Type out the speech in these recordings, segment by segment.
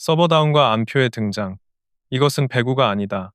서버다운과 안표의 등장. 이것은 배구가 아니다.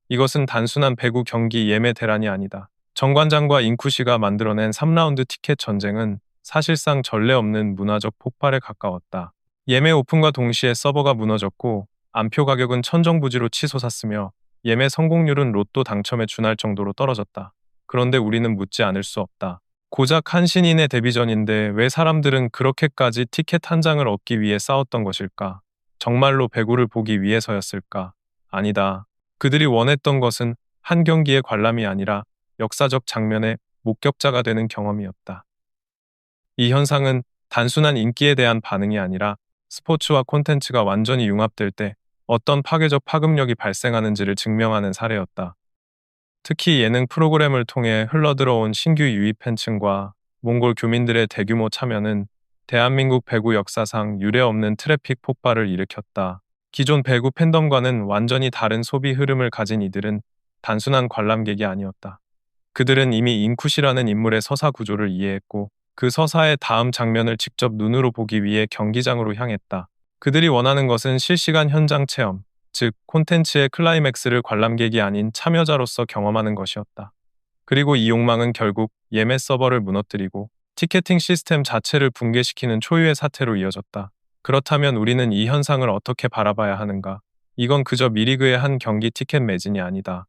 이것은 단순한 배구 경기 예매 대란이 아니다. 정관장과 인쿠시가 만들어낸 3라운드 티켓 전쟁은 사실상 전례 없는 문화적 폭발에 가까웠다. 예매 오픈과 동시에 서버가 무너졌고 안표 가격은 천정부지로 치솟았으며 예매 성공률은 로또 당첨에 준할 정도로 떨어졌다. 그런데 우리는 묻지 않을 수 없다. 고작 한 신인의 데뷔전인데 왜 사람들은 그렇게까지 티켓 한 장을 얻기 위해 싸웠던 것일까? 정말로 배구를 보기 위해서였을까? 아니다. 그들이 원했던 것은 한 경기의 관람이 아니라 역사적 장면의 목격자가 되는 경험이었다. 이 현상은 단순한 인기에 대한 반응이 아니라 스포츠와 콘텐츠가 완전히 융합될 때 어떤 파괴적 파급력이 발생하는지를 증명하는 사례였다. 특히 예능 프로그램을 통해 흘러들어온 신규 유입 팬층과 몽골 교민들의 대규모 참여는 대한민국 배구 역사상 유례없는 트래픽 폭발을 일으켰다. 기존 배구 팬덤과는 완전히 다른 소비 흐름을 가진 이들은 단순한 관람객이 아니었다. 그들은 이미 인쿠시라는 인물의 서사 구조를 이해했고 그 서사의 다음 장면을 직접 눈으로 보기 위해 경기장으로 향했다. 그들이 원하는 것은 실시간 현장 체험, 즉 콘텐츠의 클라이맥스를 관람객이 아닌 참여자로서 경험하는 것이었다. 그리고 이 욕망은 결국 예매 서버를 무너뜨리고 티켓팅 시스템 자체를 붕괴시키는 초유의 사태로 이어졌다. 그렇다면 우리는 이 현상을 어떻게 바라봐야 하는가? 이건 그저 미리그의 한 경기 티켓 매진이 아니다.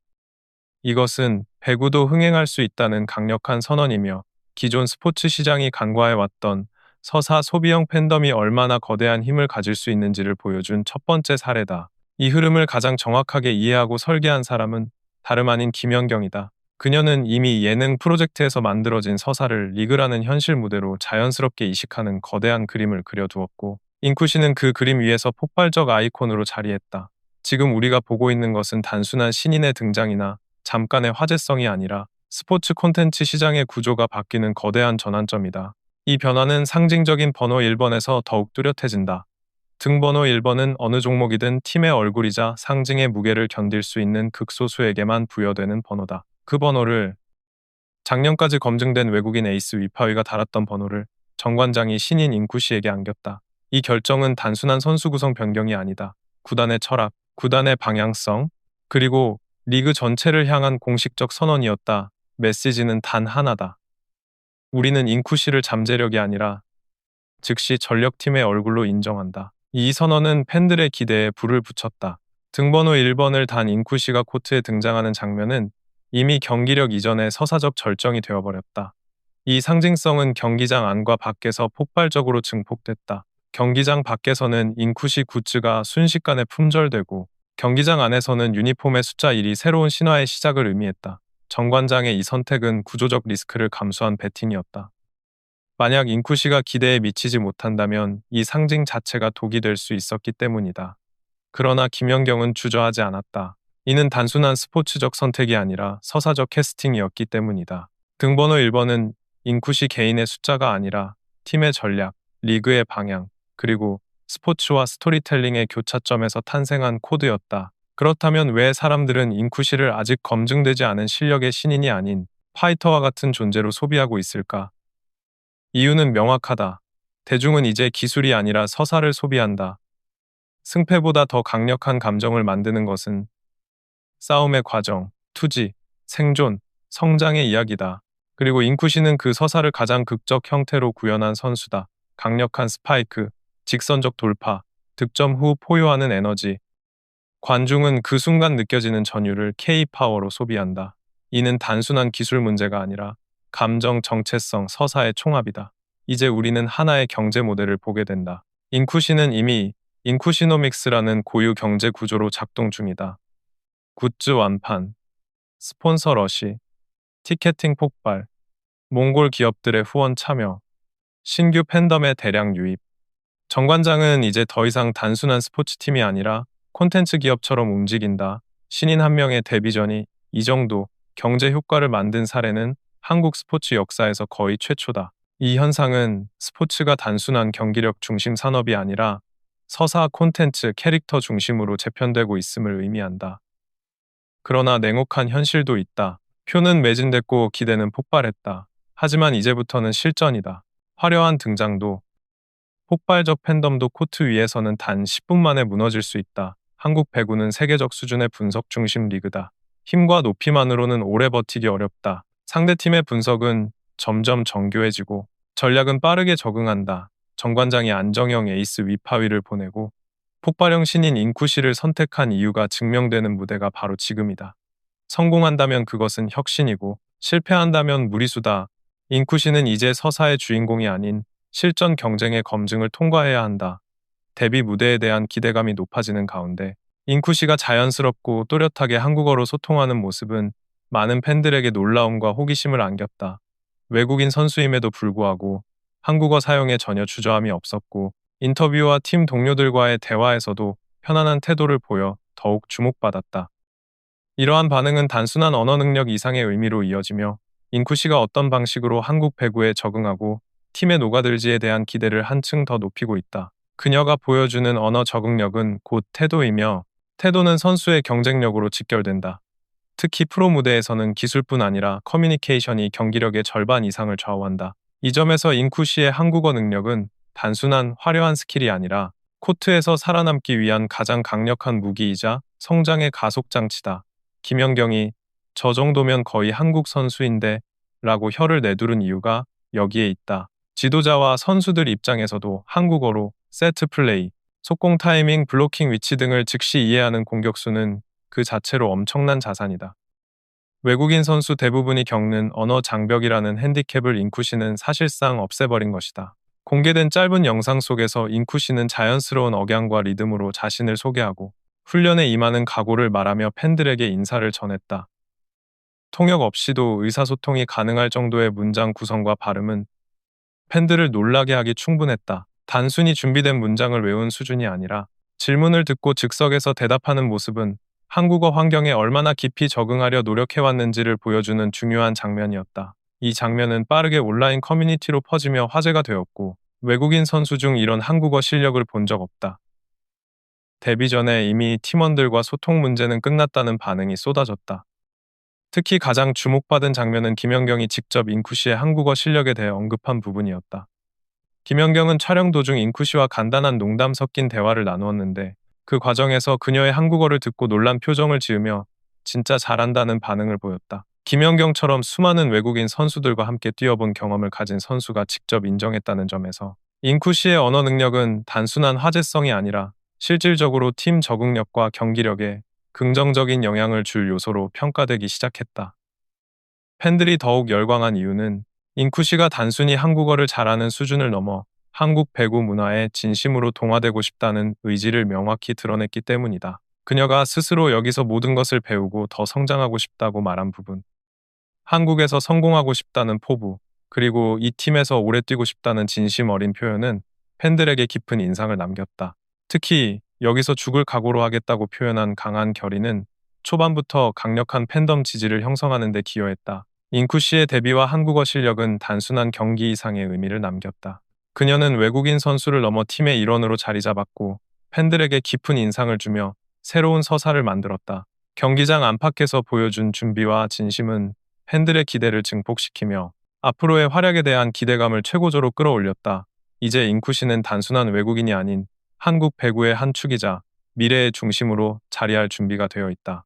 이것은 배구도 흥행할 수 있다는 강력한 선언이며 기존 스포츠 시장이 간과해왔던 서사 소비형 팬덤이 얼마나 거대한 힘을 가질 수 있는지를 보여준 첫 번째 사례다. 이 흐름을 가장 정확하게 이해하고 설계한 사람은 다름 아닌 김연경이다. 그녀는 이미 예능 프로젝트에서 만들어진 서사를 리그라는 현실 무대로 자연스럽게 이식하는 거대한 그림을 그려두었고, 인쿠시는 그 그림 위에서 폭발적 아이콘으로 자리했다. 지금 우리가 보고 있는 것은 단순한 신인의 등장이나 잠깐의 화제성이 아니라 스포츠 콘텐츠 시장의 구조가 바뀌는 거대한 전환점이다. 이 변화는 상징적인 번호 1번에서 더욱 뚜렷해진다. 등번호 1번은 어느 종목이든 팀의 얼굴이자 상징의 무게를 견딜 수 있는 극소수에게만 부여되는 번호다. 그 번호를 작년까지 검증된 외국인 에이스 위파위가 달았던 번호를 정관장이 신인 인쿠시에게 안겼다. 이 결정은 단순한 선수 구성 변경이 아니다. 구단의 철학, 구단의 방향성, 그리고 리그 전체를 향한 공식적 선언이었다. 메시지는 단 하나다. 우리는 인쿠시를 잠재력이 아니라 즉시 전력팀의 얼굴로 인정한다. 이 선언은 팬들의 기대에 불을 붙였다. 등번호 1번을 단 인쿠시가 코트에 등장하는 장면은 이미 경기력 이전의 서사적 절정이 되어버렸다. 이 상징성은 경기장 안과 밖에서 폭발적으로 증폭됐다. 경기장 밖에서는 인쿠시 굿즈가 순식간에 품절되고 경기장 안에서는 유니폼의 숫자 1이 새로운 신화의 시작을 의미했다. 정관장의 이 선택은 구조적 리스크를 감수한 베팅이었다. 만약 인쿠시가 기대에 미치지 못한다면 이 상징 자체가 독이 될 수 있었기 때문이다. 그러나 김연경은 주저하지 않았다. 이는 단순한 스포츠적 선택이 아니라 서사적 캐스팅이었기 때문이다. 등번호 1번은 인쿠시 개인의 숫자가 아니라 팀의 전략, 리그의 방향, 그리고 스포츠와 스토리텔링의 교차점에서 탄생한 코드였다. 그렇다면 왜 사람들은 인쿠시를 아직 검증되지 않은 실력의 신인이 아닌 파이터와 같은 존재로 소비하고 있을까? 이유는 명확하다. 대중은 이제 기술이 아니라 서사를 소비한다. 승패보다 더 강력한 감정을 만드는 것은 싸움의 과정, 투지, 생존, 성장의 이야기다. 그리고 인쿠시는 그 서사를 가장 극적 형태로 구현한 선수다. 강력한 스파이크, 직선적 돌파, 득점 후 포효하는 에너지. 관중은 그 순간 느껴지는 전율을 K-파워로 소비한다. 이는 단순한 기술 문제가 아니라 감정, 정체성, 서사의 총합이다. 이제 우리는 하나의 경제 모델을 보게 된다. 인쿠시는 이미 인쿠시노믹스라는 고유 경제 구조로 작동 중이다. 굿즈 완판, 스폰서 러시, 티켓팅 폭발, 몽골 기업들의 후원 참여, 신규 팬덤의 대량 유입. 정관장은 이제 더 이상 단순한 스포츠팀이 아니라 콘텐츠 기업처럼 움직인다. 신인 한 명의 데뷔전이 이 정도 경제 효과를 만든 사례는 한국 스포츠 역사에서 거의 최초다. 이 현상은 스포츠가 단순한 경기력 중심 산업이 아니라 서사, 콘텐츠, 캐릭터 중심으로 재편되고 있음을 의미한다. 그러나 냉혹한 현실도 있다. 표는 매진됐고 기대는 폭발했다. 하지만 이제부터는 실전이다. 화려한 등장도, 폭발적 팬덤도 코트 위에서는 단 10분 만에 무너질 수 있다. 한국 배구는 세계적 수준의 분석 중심 리그다. 힘과 높이만으로는 오래 버티기 어렵다. 상대팀의 분석은 점점 정교해지고 전략은 빠르게 적응한다. 정관장이 안정형 에이스 위파위를 보내고 폭발형 신인 인쿠시를 선택한 이유가 증명되는 무대가 바로 지금이다. 성공한다면 그것은 혁신이고 실패한다면 무리수다. 인쿠시는 이제 서사의 주인공이 아닌 실전 경쟁의 검증을 통과해야 한다. 데뷔 무대에 대한 기대감이 높아지는 가운데 인쿠시가 자연스럽고 또렷하게 한국어로 소통하는 모습은 많은 팬들에게 놀라움과 호기심을 안겼다. 외국인 선수임에도 불구하고 한국어 사용에 전혀 주저함이 없었고 인터뷰와 팀 동료들과의 대화에서도 편안한 태도를 보여 더욱 주목받았다. 이러한 반응은 단순한 언어 능력 이상의 의미로 이어지며 인쿠시가 어떤 방식으로 한국 배구에 적응하고 팀에 녹아들지에 대한 기대를 한층 더 높이고 있다. 그녀가 보여주는 언어 적응력은 곧 태도이며 태도는 선수의 경쟁력으로 직결된다. 특히 프로 무대에서는 기술뿐 아니라 커뮤니케이션이 경기력의 절반 이상을 좌우한다. 이 점에서 인쿠시의 한국어 능력은 단순한 화려한 스킬이 아니라 코트에서 살아남기 위한 가장 강력한 무기이자 성장의 가속장치다. 김연경이 저 정도면 거의 한국 선수인데 라고 혀를 내두른 이유가 여기에 있다. 지도자와 선수들 입장에서도 한국어로 세트 플레이, 속공 타이밍, 블로킹 위치 등을 즉시 이해하는 공격수는 그 자체로 엄청난 자산이다. 외국인 선수 대부분이 겪는 언어 장벽이라는 핸디캡을 인쿠시는 사실상 없애버린 것이다. 공개된 짧은 영상 속에서 인쿠시는 자연스러운 억양과 리듬으로 자신을 소개하고 훈련에 임하는 각오를 말하며 팬들에게 인사를 전했다. 통역 없이도 의사소통이 가능할 정도의 문장 구성과 발음은 팬들을 놀라게 하기 충분했다. 단순히 준비된 문장을 외운 수준이 아니라 질문을 듣고 즉석에서 대답하는 모습은 한국어 환경에 얼마나 깊이 적응하려 노력해왔는지를 보여주는 중요한 장면이었다. 이 장면은 빠르게 온라인 커뮤니티로 퍼지며 화제가 되었고 외국인 선수 중 이런 한국어 실력을 본 적 없다. 데뷔 전에 이미 팀원들과 소통 문제는 끝났다는 반응이 쏟아졌다. 특히 가장 주목받은 장면은 김연경이 직접 인쿠시의 한국어 실력에 대해 언급한 부분이었다. 김연경은 촬영 도중 인쿠시와 간단한 농담 섞인 대화를 나누었는데 그 과정에서 그녀의 한국어를 듣고 놀란 표정을 지으며 진짜 잘한다는 반응을 보였다. 김연경처럼 수많은 외국인 선수들과 함께 뛰어본 경험을 가진 선수가 직접 인정했다는 점에서 인쿠시의 언어 능력은 단순한 화제성이 아니라 실질적으로 팀 적응력과 경기력에 긍정적인 영향을 줄 요소로 평가되기 시작했다. 팬들이 더욱 열광한 이유는 인쿠시가 단순히 한국어를 잘하는 수준을 넘어 한국 배구 문화에 진심으로 동화되고 싶다는 의지를 명확히 드러냈기 때문이다. 그녀가 스스로 여기서 모든 것을 배우고 더 성장하고 싶다고 말한 부분, 한국에서 성공하고 싶다는 포부, 그리고 이 팀에서 오래 뛰고 싶다는 진심 어린 표현은 팬들에게 깊은 인상을 남겼다. 특히 여기서 죽을 각오로 하겠다고 표현한 강한 결의는 초반부터 강력한 팬덤 지지를 형성하는 데 기여했다. 인쿠시의 데뷔와 한국어 실력은 단순한 경기 이상의 의미를 남겼다. 그녀는 외국인 선수를 넘어 팀의 일원으로 자리 잡았고 팬들에게 깊은 인상을 주며 새로운 서사를 만들었다. 경기장 안팎에서 보여준 준비와 진심은 팬들의 기대를 증폭시키며 앞으로의 활약에 대한 기대감을 최고조로 끌어올렸다. 이제 인쿠시는 단순한 외국인이 아닌 한국 배구의 한 축이자 미래의 중심으로 자리할 준비가 되어 있다.